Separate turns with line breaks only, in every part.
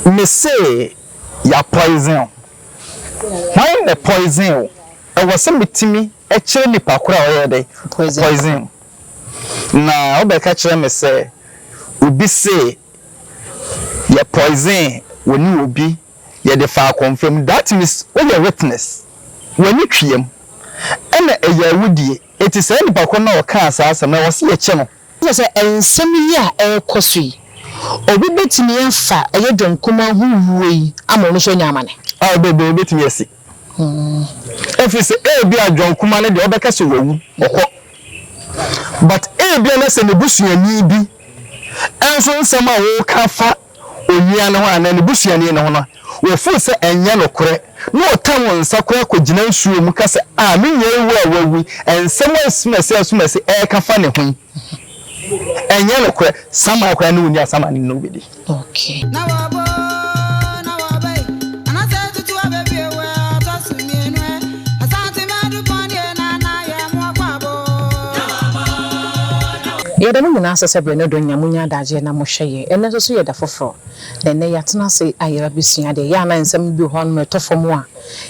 me say ya poison. Why the poison? I was some bitimi a chili pakura already. Poison. Now, I'll be catching me say, would be say ya poison when you will be ya the far confirm. That is all your witness. When you treat and a year woody, it is any pakuna or cancer, as I was see a channel. Yes, and some year a costly. Obi betimi afa eye Jhon Kuma huwui amono nyamane ah bebe betimi asi efise bi a Jhon Kuma ne de obeka so wawu okọ but bi na se ne busuani bi enso nsem a wo ka fa oyia ne ho ana ne busuani ne ho no wo fu se enya no kore no otam nsa kore ko gina nsuo mu ka se ah me nyɛ wawu ensem asumase ka fa ne ho enya no kwe sama kwa no nya sama ni no bedi
okay
na wabo ana se tutu abebi ewe to su mi enu asante ma du pon na ya mo kwabo
ye da mu na asese bre no do nya munya daje na mo hweye ene so ye da foforo na ne yatena se ayera besua de ya na nsem bi ho no metofo mo a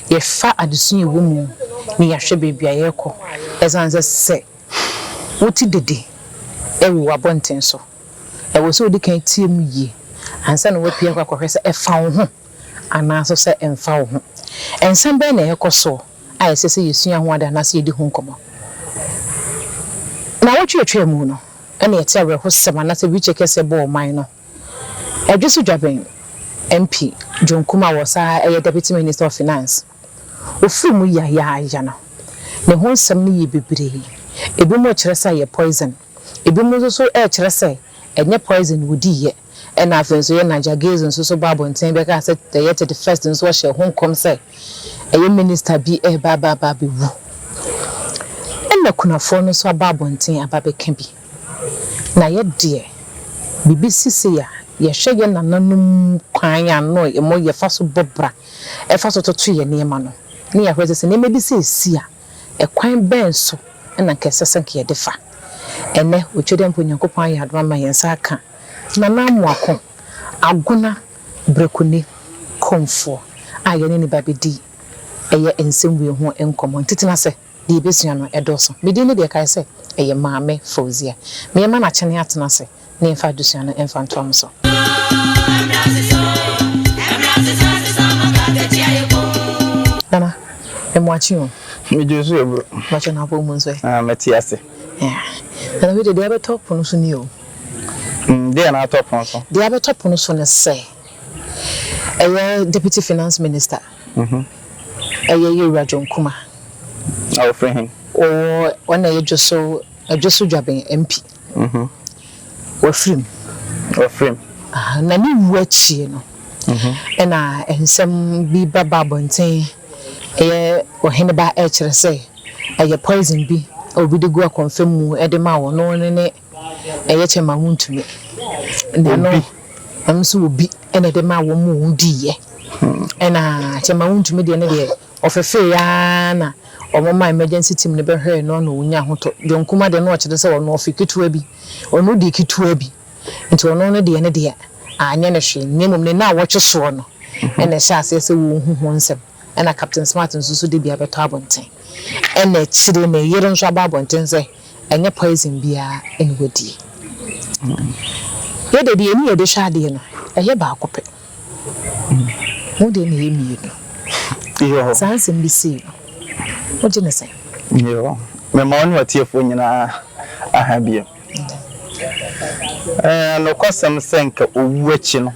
ye fa adesu ye wo mu ni ya hwe bebia ye kɔ ezanze se woti dede ewu abonten so ewo so odi kan tie mu yi ansa na wapia kwa kwahwese efa wo ho anaso se emfa wo ho ensem be na yekoso ayesese yesua ho ada na se yedi ho nkomo na wotwetwe mu no ene yete awe ho sema na se bi chekese bo man no edweso dwaben MP Jhon Kuma wosa deputy minister of finance ofumu ya no ne ho nsem ne ye bebre ebi mo kyeresa ye poison ebi mo so kyeresa enye poison wodi ye ena afenso ye naja gaze so babo nten be ka se the 31st nso hye ho nkom se eye minister bi ba be wu ena kunafo no so babo nten ababe ka bi na ye de BBC se ya ye hwege nananum kwan ya no e mo ye fa so bobra e fa so toto ye niema no ne ya hweze se ne mebi se sia e kwan ben so ena kesese nke ye defa ene otwede mpo nyankopon ya adoma ma yensa aka na na Amoako agona brekune komfo ayene ne babedi eye ensemwe ho enkomo ntitina se de besua no edoso medi ne de kai se eye maame Fauzia me ma na chene atena se ne mfa dusua no emfa ntom so dana emwachi o
me jesu ebro
macho na bo munso
metiase
na we de ebe top no so ni o
de na top no so
de ebe top no so ne se deputy finance minister Jhon Kuma
our friend
o ona Jhon dwaben MP wa frame na ni wuachi no na ensem bi baba bonten Oheneneba kyerɛ sɛ poison bi obi de go confirm mu e de ma wo no ne chema wuntumi na no am so obi ene de ma wo mu di ye na chema wuntumi de ne de ofefe ya na omoma emergency team ne be hwe no wonya hoto Jhon Kuma de no kyerɛ sɛ wo no ofikituwa bi ono di kituwa bi nti ono ne de ne de anya ne hwe nyemom ne na wo tweso no ene sha ase sɛ wo hu nsɛm ena Captain Smart nso de bia beto abonten ena chire na yere nso abonten se enye poison bia eni wodi ye de bi eni ye de hwa de no eye ba akope mo de na yemi
yo
sans mbisi o je ne se
yo me ma woni watiefo nyina aha bia no kosem senka owu achi no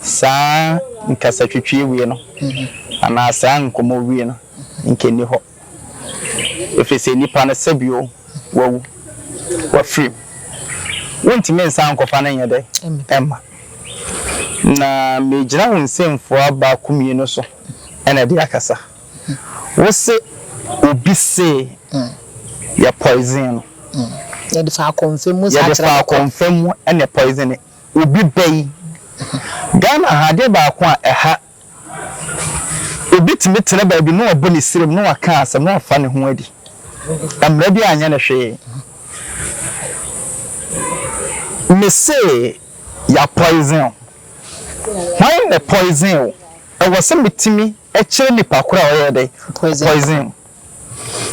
saa nkasa twetwe wie no ana saa nkomo wie no nkeni ho efese nipa na sabio wawu wa free wonti men san kofa na nyede emma na mejira wonsemfo aba kumie no so ena de akasa wo se obi se ya poison
ya de fa
confirm ena poison obi bai Ghana hade ba ko a eha obi timi tene ba bi no oboni sirem no aka asem no afa ne ho adi amra bi anya ne hwe me say ya poison why the poison e was metimi e kire nipa kura o dey poison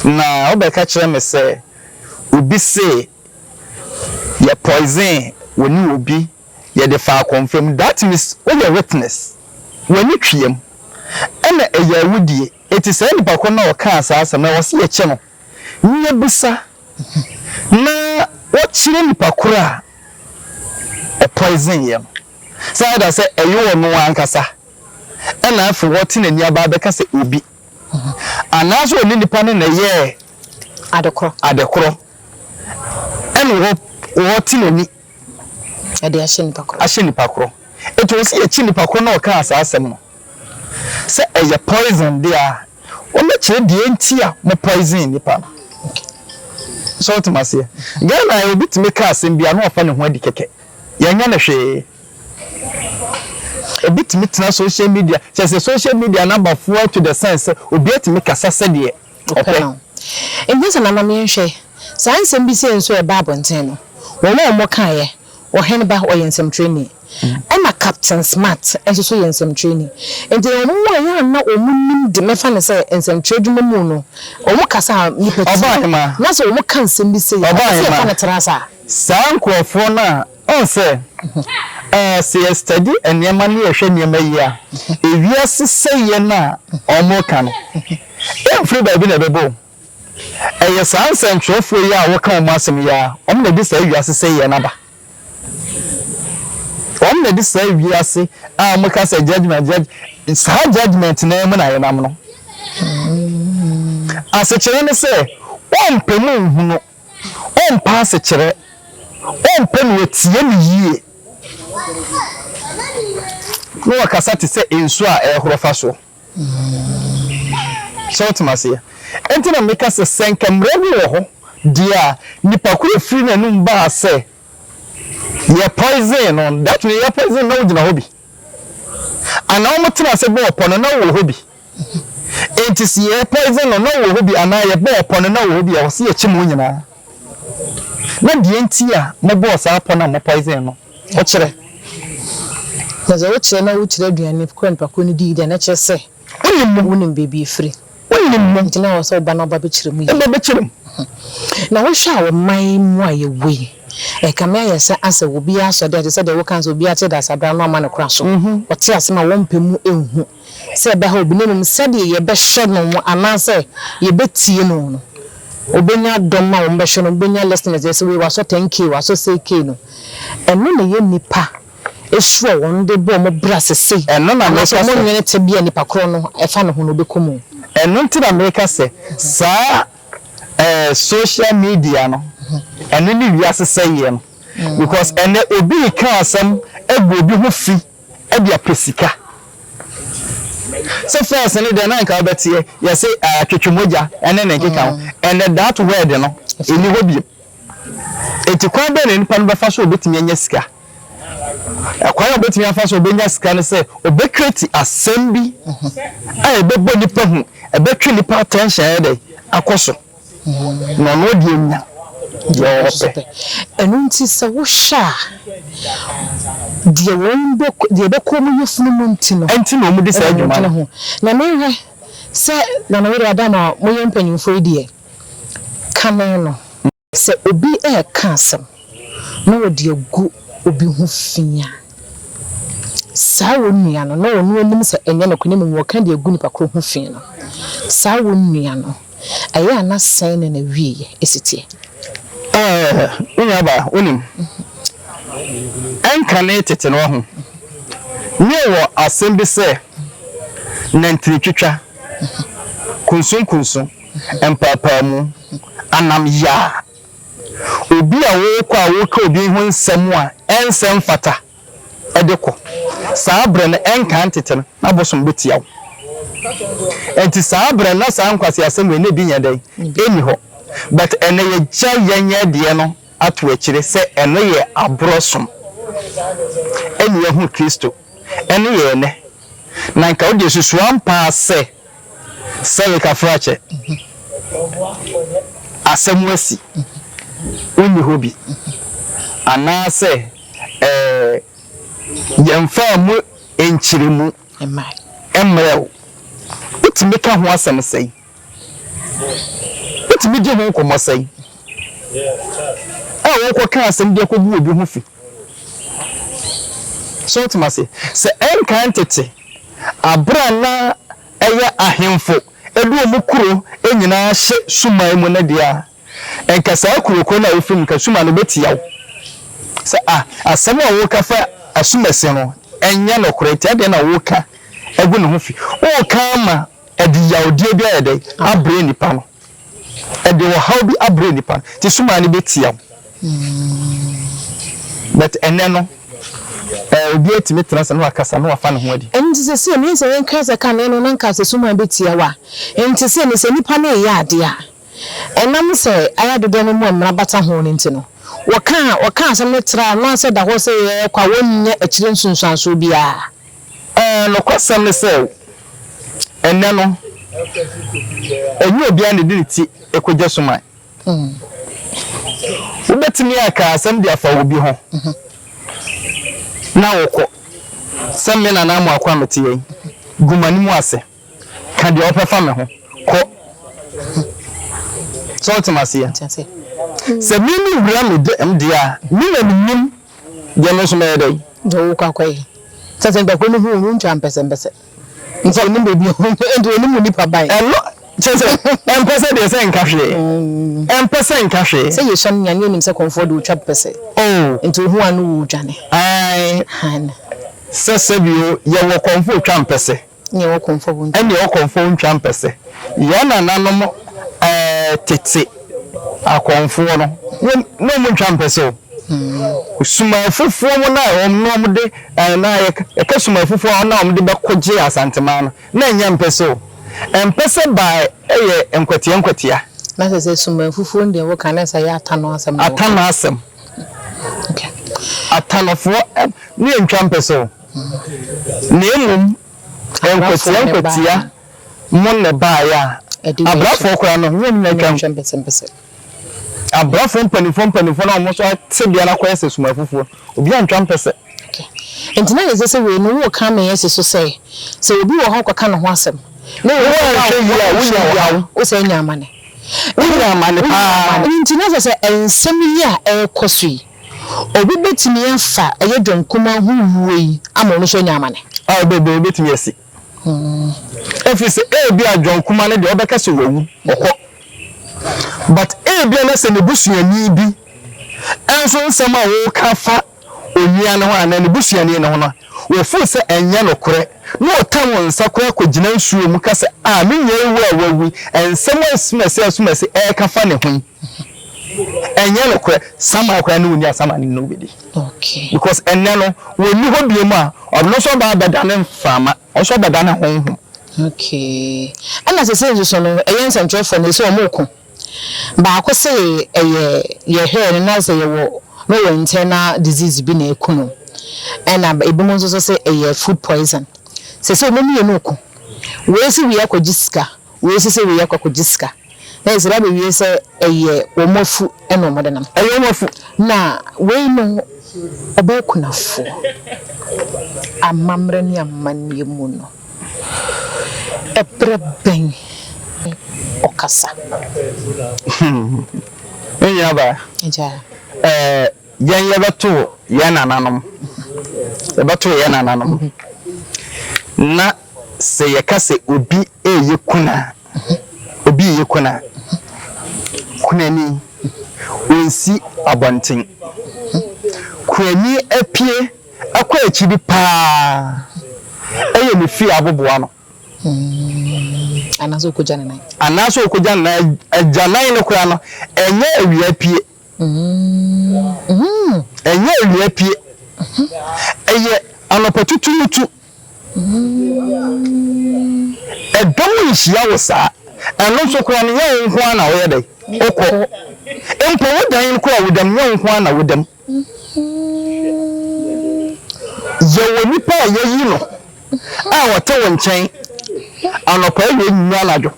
na obeka kire me say obi say ye poison woni obi ye dey fa confirm that means when you witness when you twiem ena eya wudie eti say nipa ko na o ka asasem na wo se ye che no nye busa na wo kire nipa kura a poison yam say that say eyo no ankasa ena afi what na ni aba be ka say obi anaso ni nipa ne na ye adekro ena what na ni ade ahye nipa kro eto si ye chi nipa kro na o ka asasem no say eya poison dia o me kire die ntia mo poison nipa so to masie Ghana e bit me ka asem bia no ofa ne ho adi keke yanya na hwe e bit me tena social media say social media number 4 to the sense obi atimi kasa sede okay
enye na mama nhwe san sem bi se nso e ba abonten no wo mo kan ye Oheneneba oyensem training I'm a Captain Smart and so yensem training and the one na omunim de mefa ne say ensem trade mu no omo kasa ni peti na so omo kan sem bi say fa na trasa
sankrofo na on say say study and yema na yehwe nyema yi a ewiase seye na omo kan emfri ba bi na bebo eye sansen trofo yi a wo kan mo asem ya omo na bi say ewiase seye na ba na this say we are say make us a judgment judgment na em na yenam no as a chere ne say on pemu hu no on pass chere on penu etie ni yie no akasa te say ensu a ehorofa so so to mase enti na make us senkamre bi wo ho dia nipa ku free na num ba say ye poison on that way ye poison no gina hobi ana o mutuna se bo opono na wo hobi enti si ye poison no wo hobi ana ye bo opono na wo hobi a wo se ye chimu nyina na die enti a mo bo sa apona mo poison no o kire na ze wo kire na wo kire aduane ko npa ko ni di de na kire se wonim baby free wonim nti na wo so ba na ba be kire mu ye be kire na wo hwa wo mai mu aye we e kama yesa ase obi aso de se de wo kan so obi ate da sabra no ama ne kra so o te ase ma wompemu ehu se be ha obi nem se de ye be hye no ana se ye betie no no obenya dom ma wo be hye no obenya listeners ye se we wa so 10k wa so 6k no eno na ye nipa ehua won de bo mo bra sese eno na me so mo nwene te bia nipa kro no e fa no ho no be komu eno nti na me ka se sa social media no and then we are saying because and obi kan asem ebobi ho fi e bia pesika so first and then ka betie you say twetwemoja and then nkeka and that word no eni hobi eti kwa be ne nipa no be fa so obetimi anya sika akwa obetimi afa so obenya sika ne say obecreate asem bi a ebebo nipa hu ebetwe nipa attention e dey akoso no no di enya enunti se wo sha die won de be ko mu yefunu munti no enti no mu de sa adwuma no na me se na no we adama mo yempanyimfo idie kamen no se obi e kansem no wo de gu obi hu fia sa wo nua no no wo anim se enye no konim wo kan de gu nipa kro hu fia no sa wo nua no aya na sen na wiye esitie unyaba unim enkane tete no ho nye wo asem bi se nantri twitwa kunsun empapa mu anam ya obi a wo kwa wo ka obi ho nsem a ensem fata edeko saabre na enkan tete no abosom betia wo enti saabre na sankwase asem we ne bi nyadai eni ho but ene ye ja yenya de no ato akire se ene ye abrosom ene ye hu Kristo ene ye ne na nka odi susu ampa se ye ka frache asemwasi uni hobi ana se yemfa mu enchirimu emrel utimi ka ho asem sei utimi di ho komo sei wo ko ka asem de ko bu obi ho fi so ultimately se enkan tete abra na eye ahemfo edu omukuro enyina hye sumai mu na dia enkasa kuroko na ofim ka suma no betiaw se asem a wo ka fa asumese no enya no korete de na wo ka egu ne ho fi wo ka ma edi yawde bia ede abre nipa no ede wo how bi abre nipa ti suma no betiaw but eneno obi etimi trans no akasa no afa ne ho adi
enti se me se enka se ka ne no nanka se suma betiawa enti se ne se nipa na ye ade a enam se ayadodo no mu amra bata ho ne enti no waka asem ne tra no se da ho se ye kwa wonye akire nsunsuanso bia
no kwasam ne se enne no enyi obi an de ti ekogye suma ubetimi aka asem de afa obi ho na woko semme na Amoako ametiye gumani mu ase ka de opefa me ho ko so ultimately se mimi wura me de mdia mi na nim de no so me dey
do kwakwai sase da ko no hu ntwa mpese nso ni bebi endo ni mu ni pa bai
elo chese empese de se nkahwe empese nkahwe
se ye shan nyane nim se comfort do twa pese ento hu anu dwane
ai sese bio ye wo comfort twa mpese
ye wo comfort bu
ene wo comfort twa mpese ye na nanom tete akonfo no mu twa mpese suma fufu mo na no mo de na ye ka suma fufu na mo de bekoje asantema na nya mpese empese by enkwatia
na se suma fufu ndi wo kan na ya atano asem
okay atanofo ni ntwa mpese nemum enkwatia mo ne ba ya abrafo kora no wo na twa mpese abrafo mpanifo na mo so tebia na kwa ese suma fufu obi antwa mpese
okay entina ye se we no wo kan me yesi so se obi wo ho kwaka no ho asem no wo se nyamane entina se ensem yi a ekosui obi betimi afa eye Jhon Kuma huwui amo no so nyamane
bebe betimi asi efise bi a Jhon Kuma ne de obeka se wawu okọ but bi na se ne busuani bi enso nsem a wo kafa onua ne ho ana ne busuani ne ho no wo fu se enya no kore no otam nsakora kogina nsuo mu kase menye ewu awawi ensem asumase kafa ne ho enya no kore sama akora ne unia sama ne no bedi
okay
because enya no woni ho biemu a obno so ba beda ne fama o so beda ne ho
okay ana se so no eyen central for ne so omoko ba ko se ye hair na se ye wo no internal disease bi na ekuno ena ebimo nso so se food poison se no mi enoko we se wi akogisiska we se wi akogisiska na se ba wi se omofu ena omodenam omofu na we no obekunafo amamre ni amanie mu no ebreben okasa
enyaba yan yabato yanananom yabato yanananom na se yakase obi eyekuna kunani onsi abonten kunani apie akwa echibi pa eye me fi aboboa no
anaso okojana na ajanan no kura no enye awia pie enye awia pie eye anopotututu edomu ihia wosa eno so kura no ye nko ana wo yedai okọ empo wodan ko awudam ye nko ana wodam ye woni pa ye yi no a wote wo nchen anopa ye nyu alajo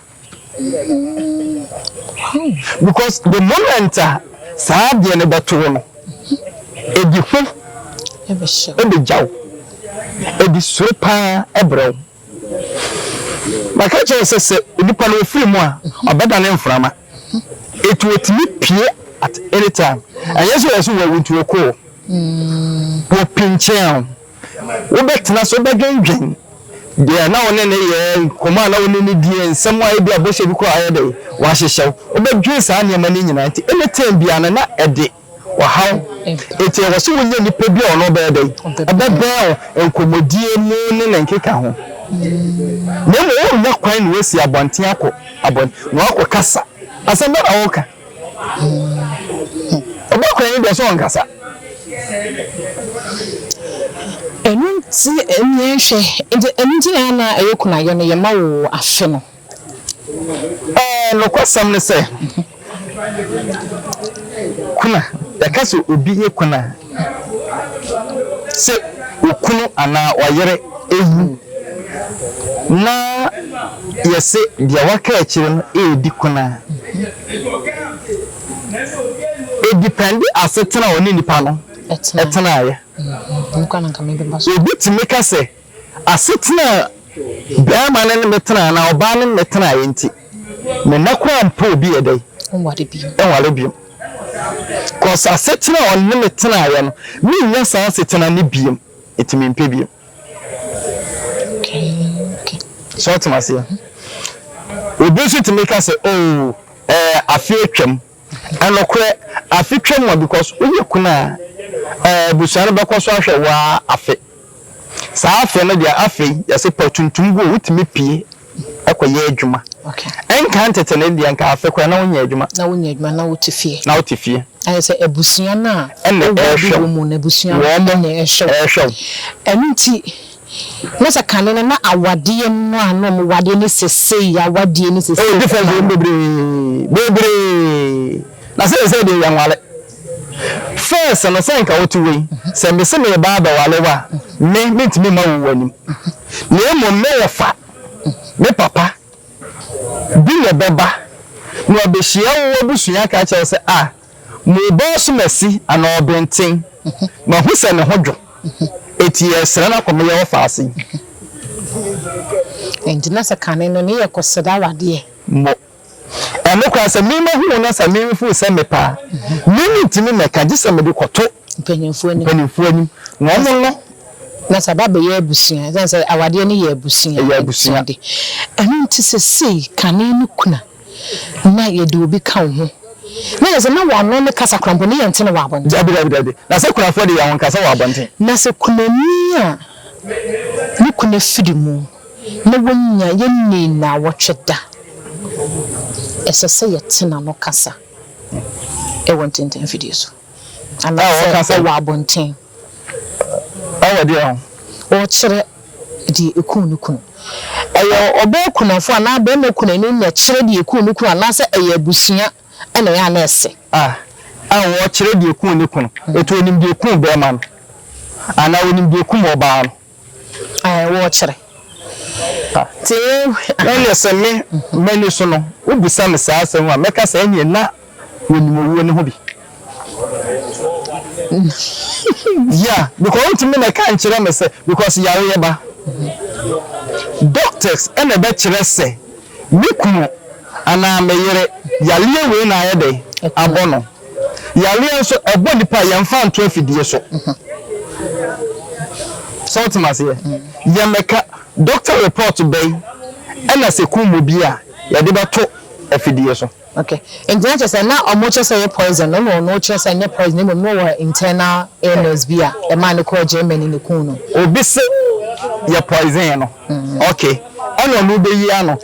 because the moment saabie ne beto no egifu ebe jaw
edi soro pa ebrew maka che se nipa no free mu a obeda ne mframa it wotimi pie at any time ayeso yeso we wontu ko wo pinchen wo betena so begengen dia na wona ne ye koma na wona ne die nsem wa bi aboshe bi ko ayede wa hyehyew wo bedwe sa ne ma ne nyina nti anytime bia na ede wa haw eti wo so wonya nipa bi ono be dey abebe enkomodie mu ne nkeka ho nemo wo nya kwan no wasi abonten akọ abon no akọ kasa asem na awoka obakwan ni de so nkasa
enunti enyenhwe enunti na ayekuna yo no ye ma wo afe no
no kwasam ne se kuna ya kaso obi ekuna se okunu ana wayere ehu na yese dia waka akire no edi kuna depend asetena oni nipa no etena aye
nkwana nka mebe baso
obi timeka se asetena bema ne metena na oba ne metena aye nti me nakwa mpa obi edai enwale bi cause asetena oni metena aye no me nya sa asetena ne biem etimi mpa biem
okay
so timase obi so timeka se oh afietwam anokwe afietwam because oye kuna busuare bakoso ahwe wa afe sa afe no dia afe yase patuntum go wutimi pie akoye adwuma
okay
enka ntetene dia nka afe kwa na wonya adwuma
na wotifie ayese ebusua na
ene ehwe
mu na ebusua na ehwe enunti nasa kanene na awade no anom wade ni sesei awade ni sesei
different bebre na se de yanwale first no say nka wotu we se me se me ba ba wale wa me ntimi ma wo wanim na emo me yefa me papa bi le beba no obehia wo busua ka che se mo boss mesi ana obenten ma hu se ne hodwo eti esra na komo ye ofaase
enjina sa kanene ne yakoseda wade
mo eno kwa se mi ma hu na sa mi fu se me pa mi ntimi meka je se me de koto
mpanyimfo ani
no no
na sababe ye abusua then say awade ne ye abusua de eno nti se sei kanene kuna na ye de obi ka ho na ye se na wa no ne kasa krampo ne ye ntene wa abonte
dabi na se kuna fo de ya won kasa wa abonte
na se kuna ni a ni kuna fidi mu na wonya ye ni na wotweda esese ye tena no kasa e want inten video so ana se wa abonten
awa dia
o kire di ekunu ayo obo kunafo ana be me kunani na kire di ekunu ana se eye busua ana ya na ese
wo kire di ekunu eto onim di ekunu be man ana onim di ekunu oba no
wo kire ti
na se me mani so no ubisa me sa asem a meka sa anye na onim wo ne ho bi yeah because to me na kan kire me say because yawo yeba doctors and be kire say me kunu ana meyere yale we na ayede abono yale so ebo nipa yemfa nto afidie so so ultimately yemeka doctor report bay ana se kumu bia yade beto afidie so
okay and then just na omoche say poison no say nya poison no internal illness bia e man ko Germany ne kunu
obi se ya poison no okay ono no be yi ano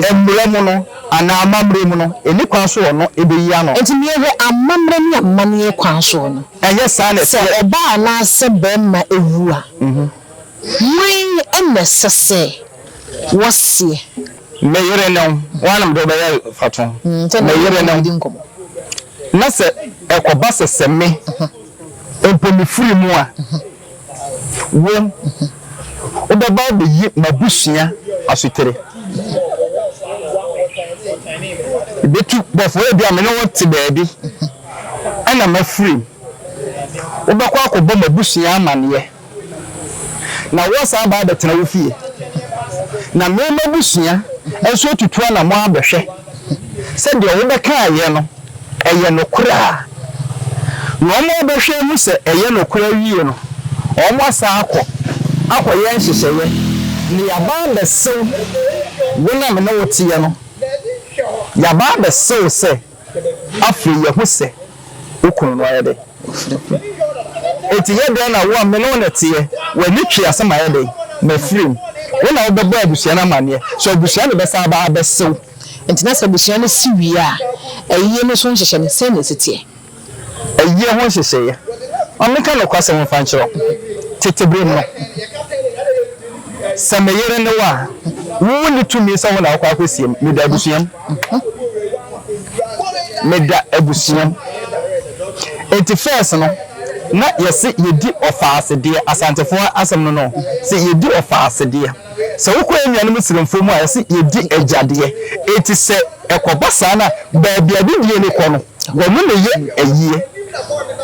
emure mu no ana amamre mu no eni kwan so no e be yi ano
enti me he amamre ni amane kwan so no
eye sa na
se oba na se be ma ewu a we emesese wosie
meyere no wanam do be faton meyere no na se ekoba se me empomi furi mu a wo obaba be yi mabusua asutere betu bofo bia me no wote baabi ana mafuri obakwa akobọ mabusua amane na wasa ba da tena wo fie na me mabusua enso tutua na mo abehwe se de wo beka aye no eye no kura no mo abehwe mu se eye no kura wie no o mo asa akoye nhyehyeye ni yaba be sew wona me no wotie no yaba be sew se afri ye hu se okunu no ayede eti ye de na wo me no na tie wani twi asema ayede me free wona obebo abusua na mane so abusua ne besa ba besew
entina se abusua ne siwi a eyiye no so nhyehyɛ ne se ne sitie
eyiye ho nhyehyɛ ameka no kwase mo fanchiro tetebre no sameyere ne wa wo ni tumi so wona akwa akosiem me da abusuam me da abusuam eti first no na yesi yedi ofaase de asantefo asem no se yedi ofaase de se wokọ enua no muslimfo mu a yesi yedi ejade eti se ekobasa na ba bia bi die ne kọ no wo mu ne ye ayie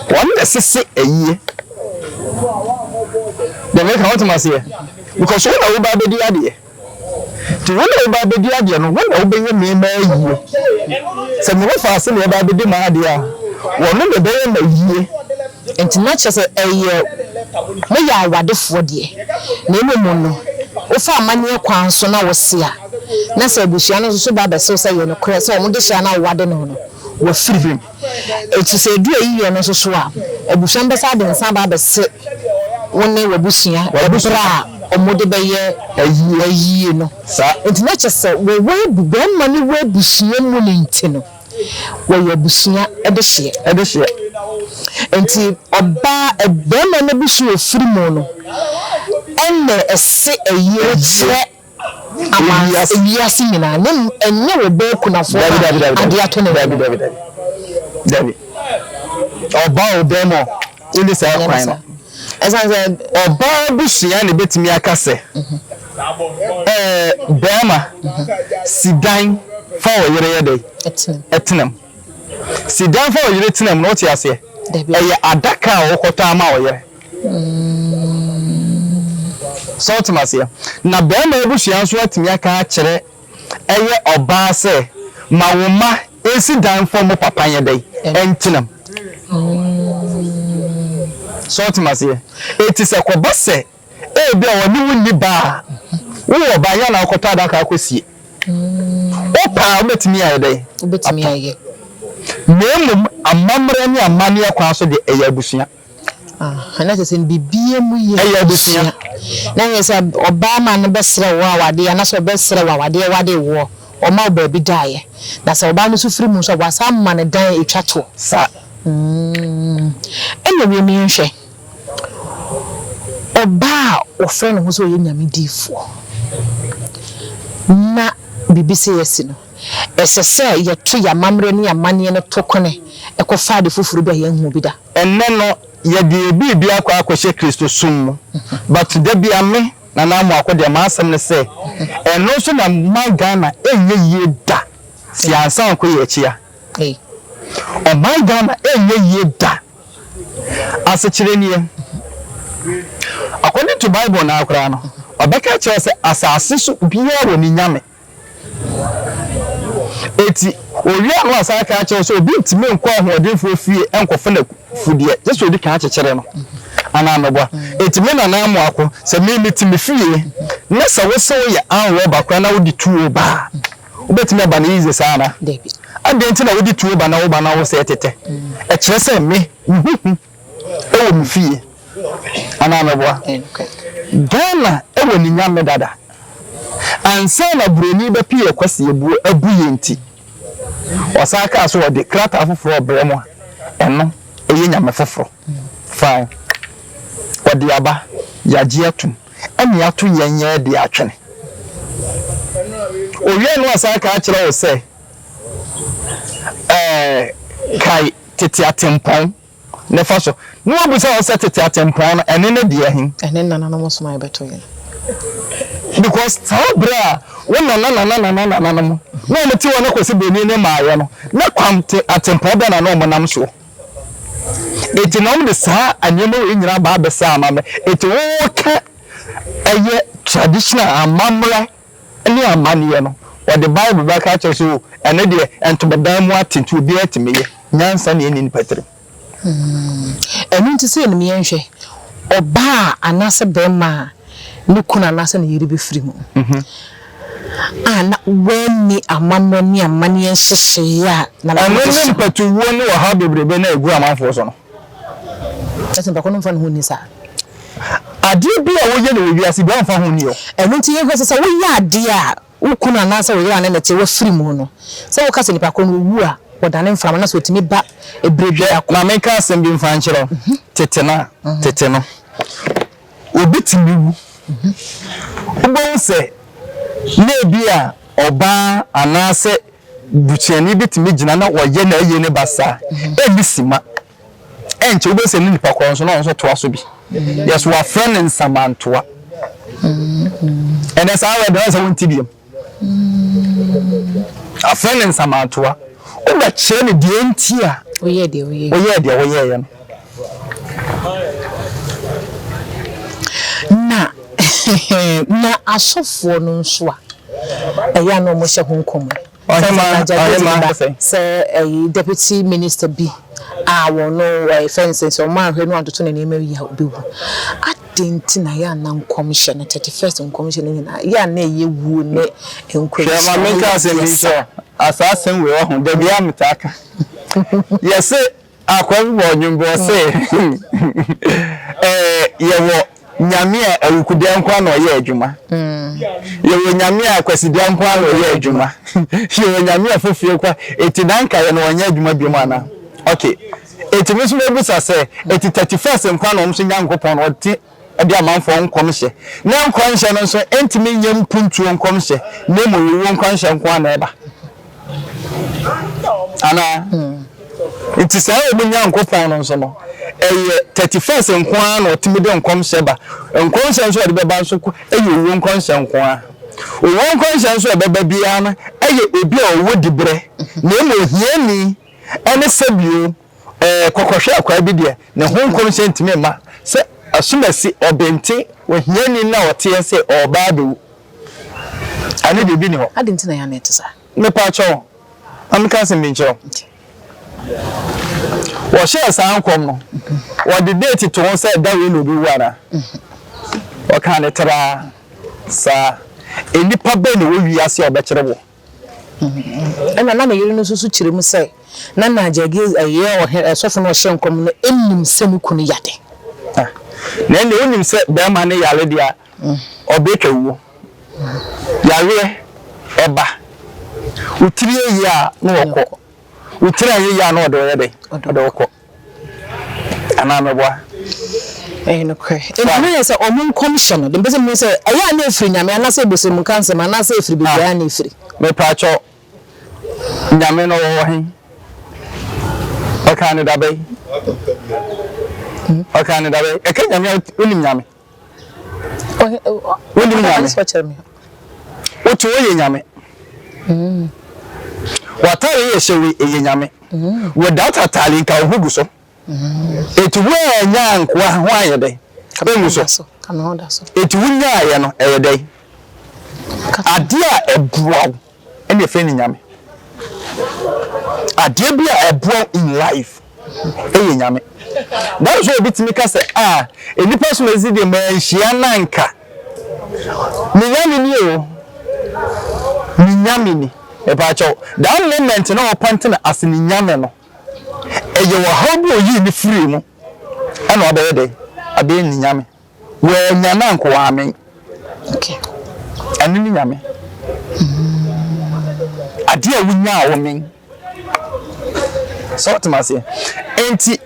won de sese ayie de me kan otuma se because when we ba be di ade ti when we ba be di ade no when we be ye me ma ayie se me ofaase ne ba be di ma ade a wo no be ye ma ayie
entina chese eye me ya awadefo de na ememu no wo fa amane kwan so na wo se a na se abusua no so ba be se ye no kure se o mo de hia na wade no wo firivim etu se du eyi no so a abusua be sa de nsa ba be se woni wabusua wabusra o mo de be ye ayi no sa entina chese wo bu ma ni wo abusua mu ni ntino wo abusua e de hye enti oba ebema na bisu ofiri mu no enne ese eyire kire ama ewiase nyina ne enye wo be kunafo ade ato ne David oba obemo ili sa kwan no esanze oba busua ne betimi akase bema sidan fa oyire yede etenem sidan fa oyire etenem no ti ase eye adaka okoto ama oyere so otumasia na bema ebusua so atimi aka kire eye oba se mawoma esi dan fo mo papa yedai entinam so otumasia eti se kobase ebi woni wuni ba wo oba ya na okoto adaka akosie opa obetimi ayedai obetimi aye
memum amamre ni amane akwa so de eya abusua
ana se bibie mu ye
eya abusua
na yesa obama no besre wo awade ya na so besre wo awade wade wo o ma ba bi dae na se oba no so firi mu so wasa ma ne dan etwato
sa
ene wi mi nhwe oba ofre no so ye nyamedifo na bibisi yesi no esese ye tu ya mamre ni amane no tokone ekofa de fufuru bi ya hu bi da
enne no ye de bibia akwa akwhye Kristo sum but de bia me na na Amoako de ma asem ne se eno so na Ghana enye ye da si ansan ko ye chia o Ghana enye ye da asechire ni according to Bible na akra no obeka che se asase so bia ro ni nyame eti owia no asaka che so obi ntime nkọ ahodenfo fie enkofe na fudie jesu odi kan chechere no ana amebwa eti me na Amoako se me mitime fie na se wo se wo ye anwo bakwa na wodi tuo ba obetime ba na ize sana
David
adenti na wodi tuo ba na wo se tete e kire se me ewo mi fie ana amebwa Ghana ewo ni nyame dada ansa na buroni be pie kwase ebu yenti osaka so de krata afoforo bremo eno eye nyame foforo fine wadi aba yaje atum eni atu yenye de atwene owie no osaka akire wo se kai tete atempon ne faso no obusa wo se tete atempon ene ne de ahin
ene nana no so mai beto yen
because tabra wona na mo no meti wona kwese beni ne maaye no na kwamte atempo be na no mo nam so eti no de sa anyemo nyina ba be sa amame eti wo ka eye traditional amamra ne amaniye no what the Bible back at so ene de entobadan mu atentu obi atimiye nyansa ne eni nipatere
enu nti se enimi enhwe oba anase bema ne kuna anase ne yiri be firi mu ana weni amamra ni amaniye hyehye ya na
ene patu wo ne wa ha bebrebe na egu amanfo so no
ese ba kono fa no ni sa
ade bi a wo ye ne wi ase bi anfa ho ni yo
enu nti ye kwese wo ya ade a ukuna anase wo ya na te wo firi mu no se wo kase nipa kono wu a wodane mframa na so timi ba ebrebi akọ
na me ka asem bi mfa nkyerɛ tete no obi timi wu obo se na bia oba anase buchiani bi timi gina na oye na aye ne basa ebi sima enche obo se ni nipa kɔ nso na nso to aso bi yes wa friend in samantoa and as I read there won tibiam a friend in samantoa oba che ne die ntia
oye de na asofo no nso a eya no mo hye honkom say deputy minister B wo no fence so man hwe no antoto ne neme wi ha obewu adenti na ya na nkomhye ne 31st nkomhye ne na ya na yewu ne enkwesi
ma menka se mi so asasen we ho da bia mitaka yes akwan bo nyumbo se yewo nyame a awukudia nkwa na oye adwuma yewo nyame a kwasidia nkwa na oye adwuma yewo nyame a fofie kwa etidanka ye na onye adwuma bi mu ana okay etimisu mebusa se eti 31st nkwa na omso nyankopon na oti ade amanfo nkomhye na nkomhye no so entimi nyem puntuo nkomhye na mo yewo nkomhye nkwa na eba ana iti say obi nyankopon no so no 31st nkwa na otimi de nkomhye ba nkomhye nso de beba nso ko eyewo nkomhye nkwa owo nkomhye nso beba bia na obi a owo dibre na mo hiani ene sabio kokohwe akwa bi de ne ho nkomhye ntimi ma se asumasi obenti wo hiani na wote se oba be ani de bi ni ho
adenti na ya net sa
me pa cho amka se mi cho wo share sa ankom no wo de date to won say da we no bi wara wo kan ne tra sa enipa be ne wo wi ase obekere wo
ena na yiri no susu kire mu say na na jage aye sofo no hye nkom no ennim semu kunu yade
na ne onim se be ma ne yale dia obetwa wo yare eba utiriye ya no woko utiriye ya no odo yede odo woko ana mebwa
no kwe ena na say omun commission dem be se mu say aya na efiri nyame ana say bose mu kanse ma na say efiri bibia na efiri
me pacho nyame no wo hin okane dabe okane dabe e kan nyame onim nyame onim nyame otu oye nyame watare ye shewe eye nyame without atali ka ohugu so etu we nya nkwa ho ayede emu so
kama honda so
etu nya aye no eyede ade a ebuaw ene fe ni nyame ade bia ebuaw in life eye nyame that show bitimi ka say eni person ezide ma hia nanka ni nyame ni o ni nyame ni e ba cho that moment no point na as ni nyame no eye wo habu oyi ni free mu ana obeye de abe ni nyame we nyana nko wa amen
okay
ani ni nyame ade a wunya wo men so tmase enti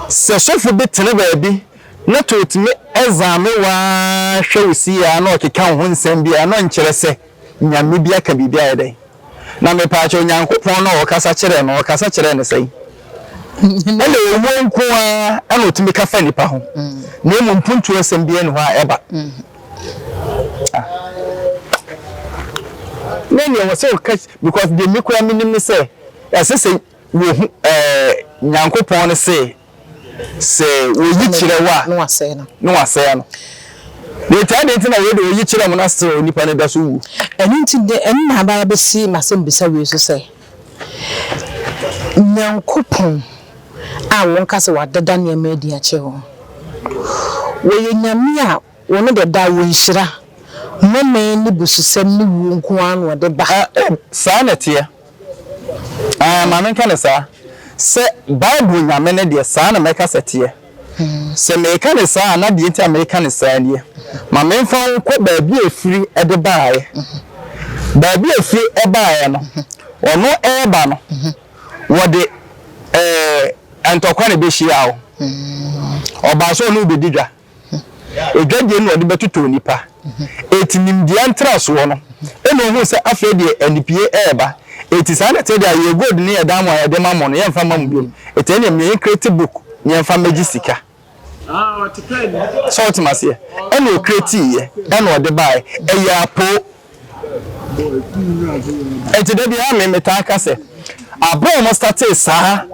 se sofo betene ba bi na to otime exame wa hwewisi ya na okeka ho nsem bia na nkyere se nyame bia ka bibia yede na me pa cho nyankopon na okasa kire ne sei ele wo nko a na otime ka fa nipa ho na emu mpuntu nsem bia ne ho a eba nani o se catch because the mikura minim say asese wo nyankopon ne say se wo yi kire wa
no ase no
they tell me to know you children when I still nipa ne da so wu
and into the end na ba be see masem bisa we so say nyankopon a won ka se wadada ne media che ho we nyame a won de da wo nhira meme ni bususem ni wu nko anu de ba
sa na tie ma men kan sa se bible nyame ne de sa na meka setie se meka ne sa na de nti america ne sa ne ma men fa ko ba bi efiri e de baaye ba bi efiri e baaye no ono e ba no wo de antokwa ne be hia wo oba so no be didwa edwaje no de betuto nipa etinim dia ntraso wo no eno hu se afre de anipie eba etisa na te dia ye god ne ya damo ya de mamo no yemfa mamu bi etene me create book yemfa magisika so ultimately eno create ye eno de bai eya po etide bia me metaka se abro mo start sa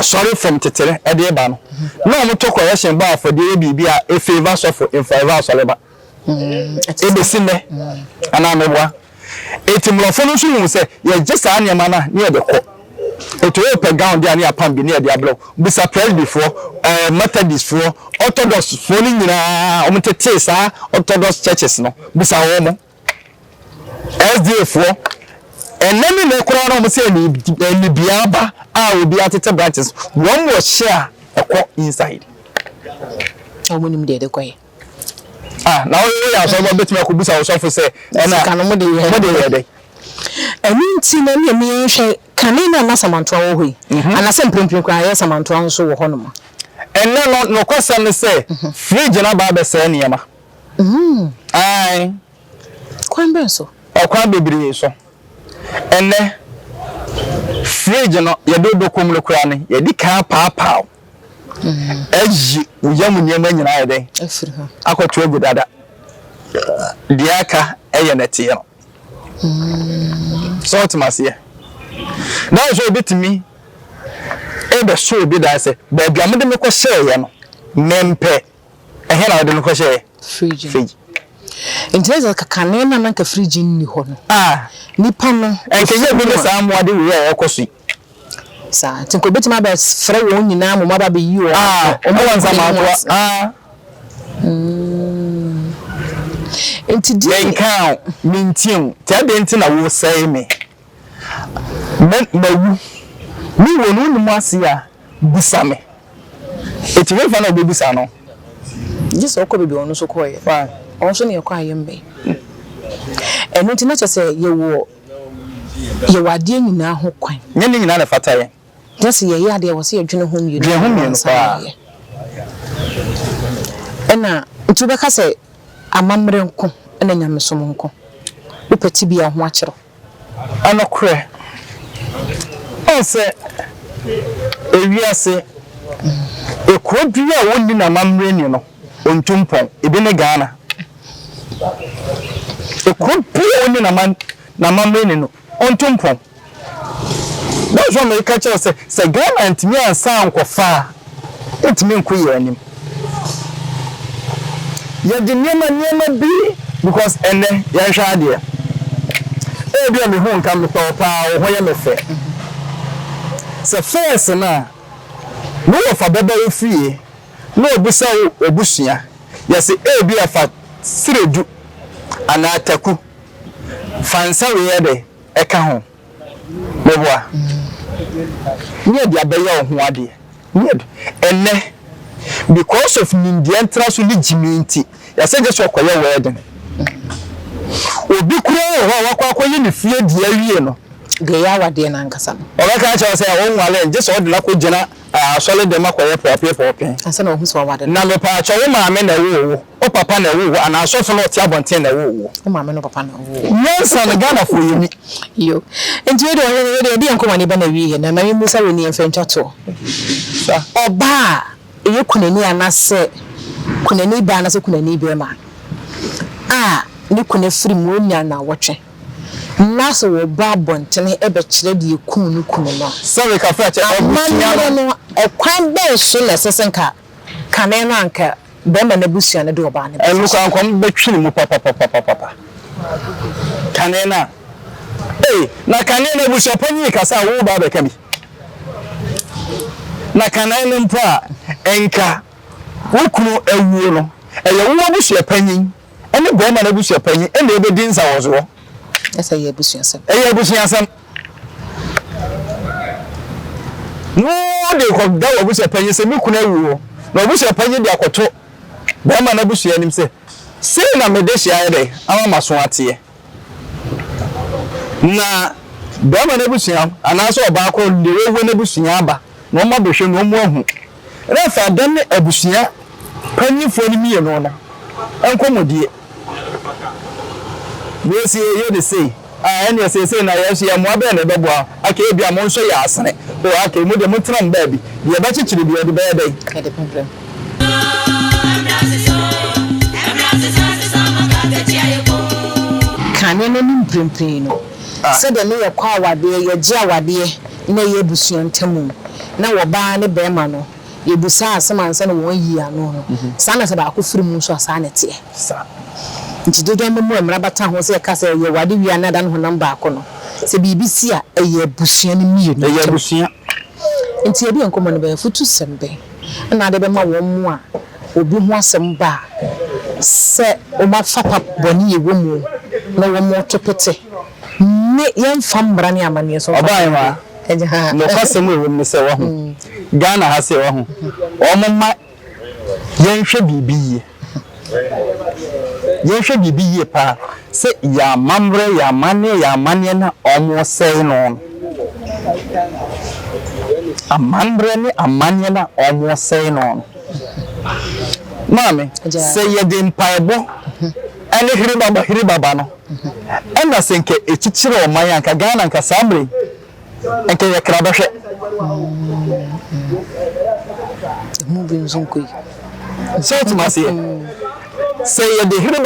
sorry from tetere e de ba no no mo to correction ba for de bibia e favor so for in favor so leba e be sinne ana mebwa etimlofo no so hu se ye just anyama na ne de ko eto e pe gown dia ne apam bi ne de ablo be surprise before methodist for orthodox for ni nyina o mtete sa orthodox churches no be sa wo mo SDA for enemi ne kura no mo se ni biaba a obi atete branches one was share ekọ inside
omunim de koy
na o ya so mo betime ko busa o so fo se na
kan mo de ye
de
nti na me hwe kanina na samanto wo hoi ana se mprempren kwa ye samanto nso wo hono ma
no kwasa ne se fridge na ba be se ne yema ai
kwan benso
okwa bebiri so enne fridge no ye do komle kura ne ye di kan paapaa eji uyamu nyema nyina ye den
afiri ha
akoto egu dada diaka eye netie no so ultimately na so bitimi e be so bi da se ba bia me de me ko share ye no mempe ehe na de me ko share
fridge Inteleza kakanena nanka fridge ni ho no nipa no
enkenye bi be sa amode we ya ekosu
sa tinko betima ba frɛ wo nyina mo maba be yi o
omo wanza ma
enti di
enkan mintim tade enti na wo sai me mawu mi wonu ni mo asia bisa me eti we fa na be bisa no
just okọ be onu so koye fa also ne yakọ ayembe enu nti na chese ye wadie nyina ho kwan
nye ni nyina na fata ye
just ye ya de wo se adwene ho mienu
fa
ena ntu be ka se amamre nko ena nyamesom nko upeti bia ho akero
anokre onse ewiase ekodua wonni na mamre ni no ontumpon ebi ne Ghana ekodua wonni na mamre ni no ontumpon that's what me catch us say Ghana ntimi ansa ankofa etimi nkoye anim ye de niema bi because ene ya hwa de bia me hu nka me pa ho ye me fe se first na no fa baba ofie no obusa obusua yes bia fa siredu ana ataku fansa we de eka ho beboa nie dia be ye ho ade nie ene because of Indian traso ni jiminti ya se just okoye wedding obi kuro ho wakwakoye ni fie dia wie no
de ya wade na nkasa no
obeka cha se won wale just o de la ko gina solid dem akoye popie
ansa na ohu so wade
na me pa cha wo maame na wo o papa na wo ana so no ti abonten na wo
o maame no papa na wo
yes na Ghana for yemi
yo enti we de enko mani ba na wie na me musa we ni enfencha to
sa
oba eye kunani anase kunani ba anase kunani be ma ni kuna firi mu nya na wotwe naso wo ba bontene e be kire de kun ni kun no
sorry ka fa cha obutia
no e kwan be so na sesenka kane no anka bema na busua na de oba ne
enu kwa nkom betwini mu papa kanena na kanena busua panyi kasa wo ba be kami na kanena mpo a enka wokunu awuo no eye wo busua panyi ene bema na busua panyi ene ebedi nsa wo so
esa ye busua sam
no de ko da wo busua panyi se mi kuna awuo na busua panyi de akoto bema na busua nim se na medeshi ayede ama maso atie na bema na busua anaso oba ko lewe na busua aba no ma behwe no mu ahu refa dan ne abusua panyifo ni miye no na enkomodie we see you dey say ene say na yesu ya mo abe na beboa aka ebia mo nso ya asene o aka mu de mutram ba bi ye ba chichiri bi de ba dey
the problem kane no nimprempren no se de ne yakwa awade ye gye awade na ye busua ntamu na wo ba ne bema no ye busa asemanse no won yi ano no sana se ba ko firi mu so asa na te
sa
nti dodo me mu emra bata ho se ka se ye wade wi na dan ho namba ko no se bibisi a ye busua ne mie no
ye busua
nti ebi enkomo ne ba futu sembe na de be ma wo mu a obi ho asem ba se o ma fapa boni ye wo mu na wo mo topete ne yem fambra ne amane so
obai ma no kwasem we wo se wo ho Ghana ha se wo ho o momma yenhwe bibiye pa se ya mamre ya mane na omo sei no amambre ni amane na omo sei no mame se ye de mpaebo ene hiri baba no ena senke echichire o man yanka Ghana nka samre enke ye krabahwe
mu bi nzonko yi
so tumase se ye de hiri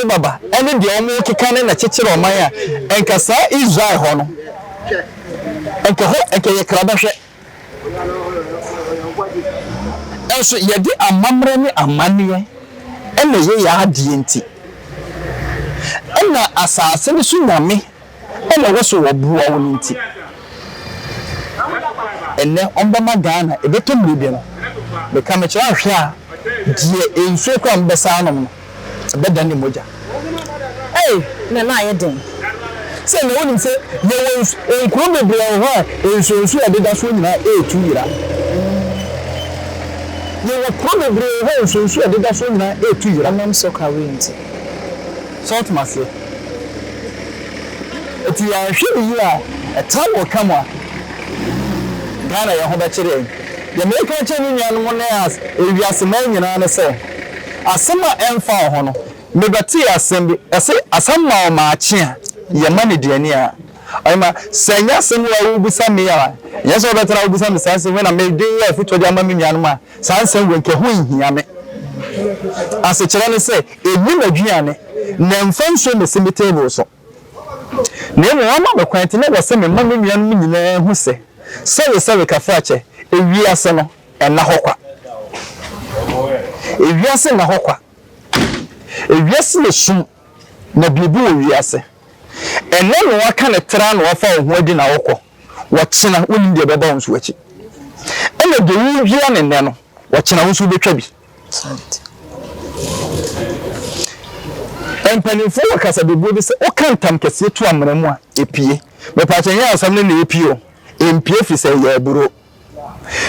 baba ene de omo kekane na chichire o man ya enka sa Israel ho no enke ye krabahwe so ye de amamre ni amane ene ye ya adie nti ena asase ni sunami ene woso wobuwa woni nti ene ombama Ghana ebetom libe no be kameche ahwe a die enso kwa mbesa no no beda ni moja
na ye den
se na woni se ye enkro bebre ho enso ededa so nyina etu yira ye wo probably ho so ededa so nyina etu yira
nam so ka wenti
salt mase eti ya hwe yi a tawo kama Ghana ya ho ba kire ya me ka che ni nyan mo na as ewiase man nyina ne se asema emfa ho no me beti asem ese asema o ma ache a ye mani de ani a ayma senya sem wa wubusa me ya yeso betra wubusa me sanse we na me de ya futo de ama me nyan ma sanse wenke ho nhia me ase kire ne se ebi na duane na mfanso me semi table so na mo ama be kwante na wose me ma me nyan me nyina hu se sewe kafache ewiase no ena hokwa ewiase na hokwa ewiase le sum na bibi ewiase ene no waka ne tra no wafa ho adi na hokwo wachina woni de beba wonso wachi ene de wia ne ne no wachina wonso betwa bi empanifo wakasa bebu bi se okantam kese tu amramu a epie me pa chen ya asam ne na epio empie fi se ya buro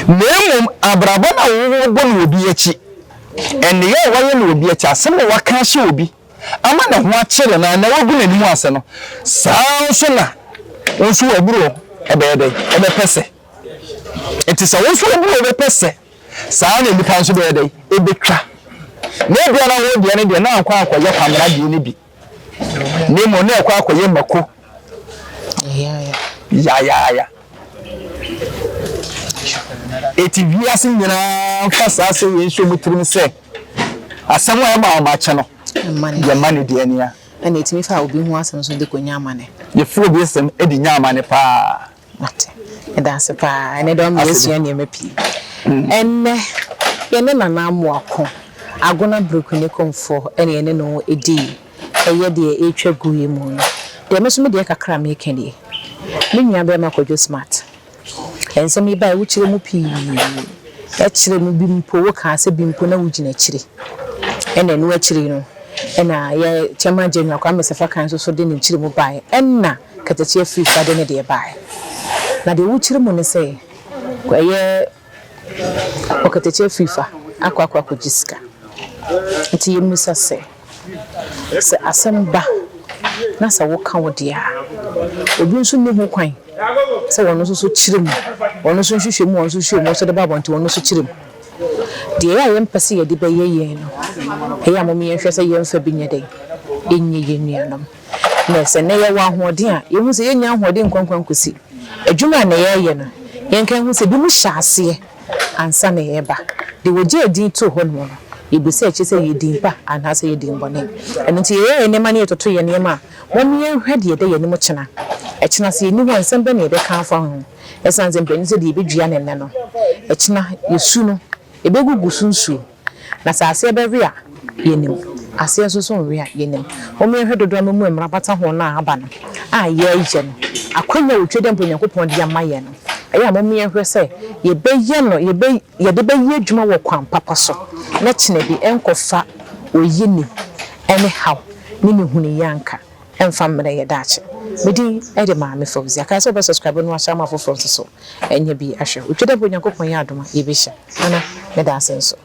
nemum abrabo na wo bo obi achi ene ye waye na obi achi asem waka hye obi ama na ho akire na na wogu na nimu ase no saa so na wonso aburo ebede pese enti sa wonso aburo pese saa na nipa nso bede ebetwa na bia na wo bia ne de na akwa akoye kwamra de ne bi nemo na akwa akoye mako ya eti biase nyina fasa se yenso mutirim se asem wa ma ma che no ya mane de ania
ana etimi fa obi hu asem so de konya amane
ye fu obi asem edi nya amane pa
ate eda se pa ene do me yesu ania mapi enne ye ne nana Amoako agona brokune komfo ene ene no edi eye de etwa guye mu no de me so me de kakra me kanie me nua be ma kwadwo smart ensem yi ba e wuchire mu pii e chire mu bi mpo wo ka se bi mpo na wugina chire ene no achire no ena ye chema jenwa kwa mesefa kan so de ne chire mu bae enna katachi free fa de ne de bae na de wuchire mu ne se kwa ye okatachi free fa akwa kujiska nti yemusa se asamba na sa wo kan wo dia obi nso ne ho kwan se wono so chirem wono so hwehwe mu wono so hwehwe mu so de babo nti wono so chirem de ya yempese ye de beye no eya mo me hwehwe se yemfa bi nye den enye ye nuanom na se ne ye wa hoden a ye hu se ye nya hoden kwankwan kusi adwuma na ye no yenkan hu se bi mu hyase ansa na ye ba de woje edin to ho no ibisa eche se yedin pa anase yedin bone eno nti ye ne mane etoto ye ne ma won ye hwede de ye ne mo chena echena se ni ho nsem be ne de kan fa ho esanze mpeni se de bedua ne ne no echena yesu no ebegugu sunsu na saase be ria ye nim ase so so ria ye nim o me hwedodo no mu emrabata ho na aba no a ye ije no akwanya otwede mpo Nyankopon de amaye no eya mo me hwe se ye be ye no ye de be ye adwuma wo kwan papa so na chine bi enkofa oyini anyhow ni me hunu yanka emfa mre ye dache medi e de ma me fawzi aka so be subscribe no asha ma foforo so enye bi ahwe otwede bo Nyankopon ya adoma ye be hye ana me da asenso